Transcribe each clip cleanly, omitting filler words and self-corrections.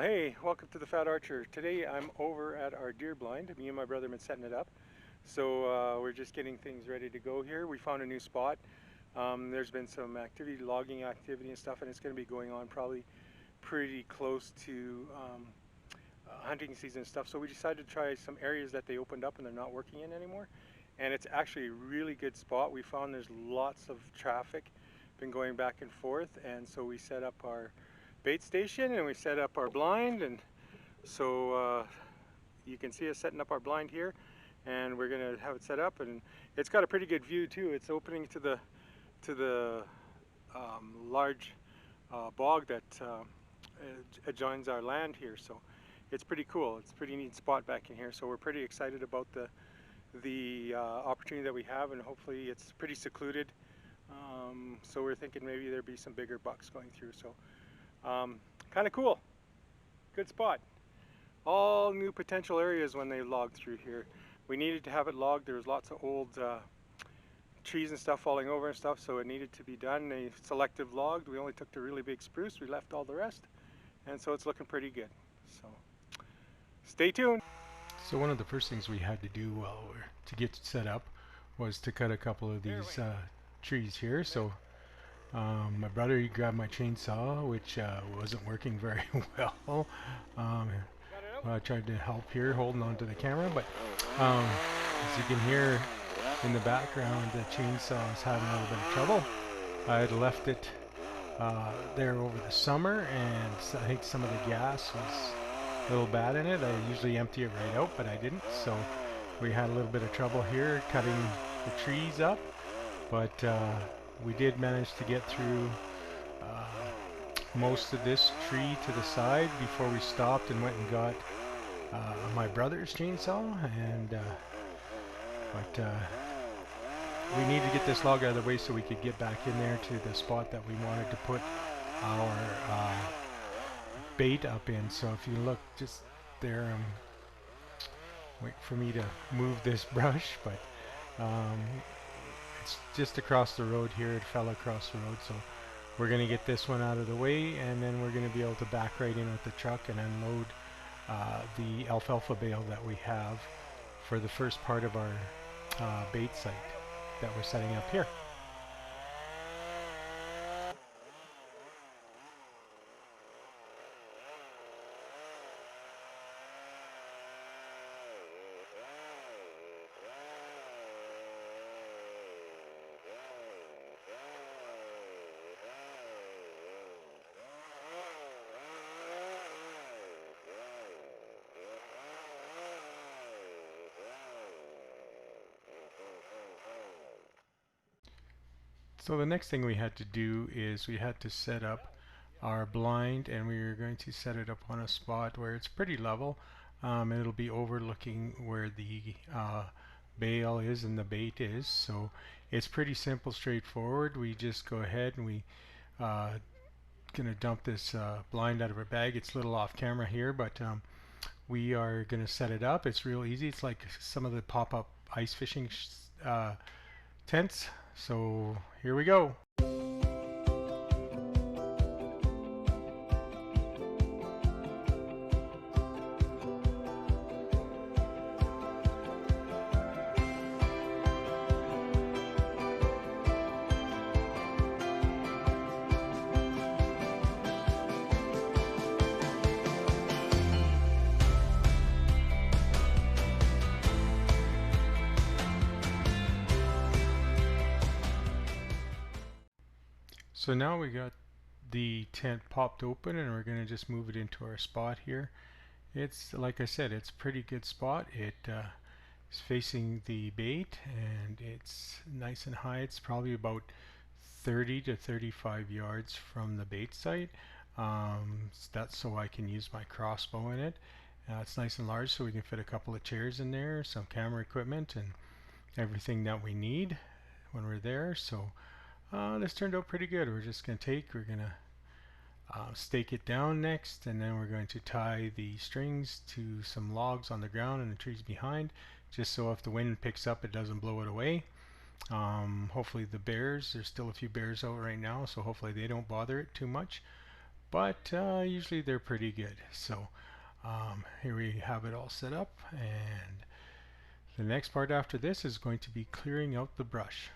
Hey, welcome to the Fat Archer. Today I'm over at our deer blind. Me and my brother have been setting it up. So we're just getting things ready to go here. We found a new spot. There's been some activity, logging activity and stuff, and it's going to be going on probably pretty close to hunting season and stuff. So we decided to try some areas that they opened up and they're not working in anymore. And it's actually a really good spot. We found there's lots of traffic, been going back and forth, and so we set up our bait station and we set up our blind, and so you can see us setting up our blind here, and we're gonna have it set up, and it's got a pretty good view too. It's opening to the large bog that adjoins our land here, so it's pretty cool. It's a pretty neat spot back in here, so we're pretty excited about the opportunity that we have, and hopefully it's pretty secluded. So we're thinking maybe there'd be some bigger bucks going through. So kind of cool. Good spot. All new potential areas when they logged through here. We needed to have it logged. There was lots of old trees and stuff falling over and stuff, so it needed to be done. They selective logged. We only took the really big spruce. We left all the rest, and so it's looking pretty good. So stay tuned. So one of the first things we had to do to get set up was to cut a couple of these trees here. So my brother, he grabbed my chainsaw, which wasn't working very well. I tried to help here, holding on to the camera, but as you can hear in the background, the chainsaw is having a little bit of trouble. I had left it there over the summer, and I think some of the gas was a little bad in it. I usually empty it right out, but I didn't, so we had a little bit of trouble here cutting the trees up, but we did manage to get through most of this tree to the side before we stopped and went and got my brother's chainsaw, and but we need to get this log out of the way so we could get back in there to the spot that we wanted to put our bait up in. So if you look just there, wait for me to move this brush, but it's just across the road here. It fell across the road, so we're going to get this one out of the way, and then we're going to be able to back right in with the truck and unload the alfalfa bale that we have for the first part of our bait site that we're setting up here. So the next thing we had to do is we had to set up our blind, and we were going to set it up on a spot where it's pretty level, and it'll be overlooking where the bale is and the bait is. So it's pretty simple, straightforward. We just go ahead and we gonna dump this blind out of our bag. It's a little off camera here, but we are gonna set it up. It's real easy. It's like some of the pop-up ice fishing tents. So here we go. So now we got the tent popped open, and we're going to just move it into our spot here. It's, like I said, it's a pretty good spot. It is facing the bait, and it's nice and high. It's probably about 30 to 35 yards from the bait site. That's so I can use my crossbow in it. It's nice and large, so we can fit a couple of chairs in there, some camera equipment, and everything that we need when we're there. So this turned out pretty good. We're going to stake it down next, and then we're going to tie the strings to some logs on the ground and the trees behind, just so if the wind picks up, it doesn't blow it away. Hopefully the bears, there's still a few bears out right now, so hopefully they don't bother it too much. but usually they're pretty good. So here we have it all set up, and the next part after this is going to be clearing out the brush.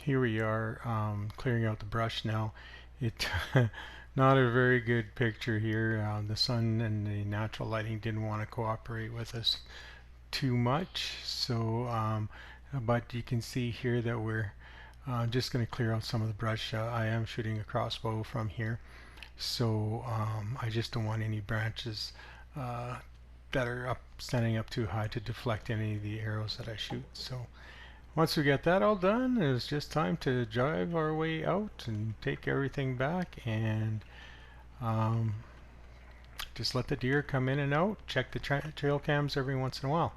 Here we are clearing out the brush now. It not a very good picture here. The sun and the natural lighting didn't want to cooperate with us too much. So, but you can see here that we're just going to clear out some of the brush. I am shooting a crossbow from here, so I just don't want any branches that are standing up too high to deflect any of the arrows that I shoot. So once we get that all done, it's just time to drive our way out and take everything back and just let the deer come in and out, check the trail cams every once in a while.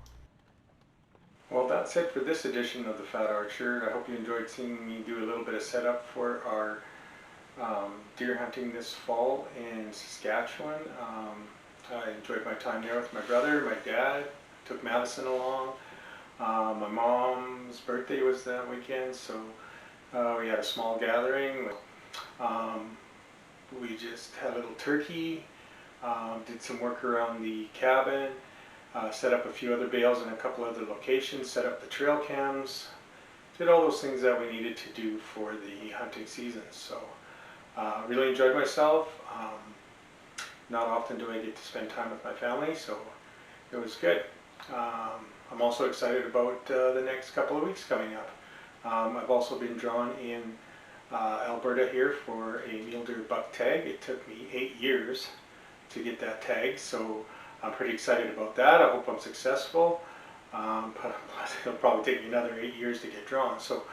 Well, that's it for this edition of the Fat Archer. I hope you enjoyed seeing me do a little bit of setup for our deer hunting this fall in Saskatchewan. I enjoyed my time there with my brother, my dad, took Madison along. My mom's birthday was that weekend, so we had a small gathering. We just had a little turkey, did some work around the cabin, set up a few other bales in a couple other locations, set up the trail cams, did all those things that we needed to do for the hunting season. So really enjoyed myself. Not often do I get to spend time with my family, so it was good. I'm also excited about the next couple of weeks coming up. I've also been drawn in Alberta here for a mule deer buck tag. It took me 8 years to get that tag, so I'm pretty excited about that. I hope I'm successful, but it'll probably take me another 8 years to get drawn, so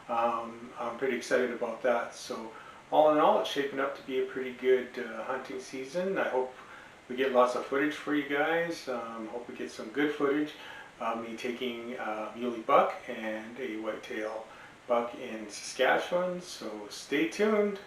I'm pretty excited about that. So all in all, it's shaping up to be a pretty good hunting season. I hope we get lots of footage for you guys. Hope we get some good footage of me taking a muley buck and a whitetail buck in Saskatchewan, so stay tuned.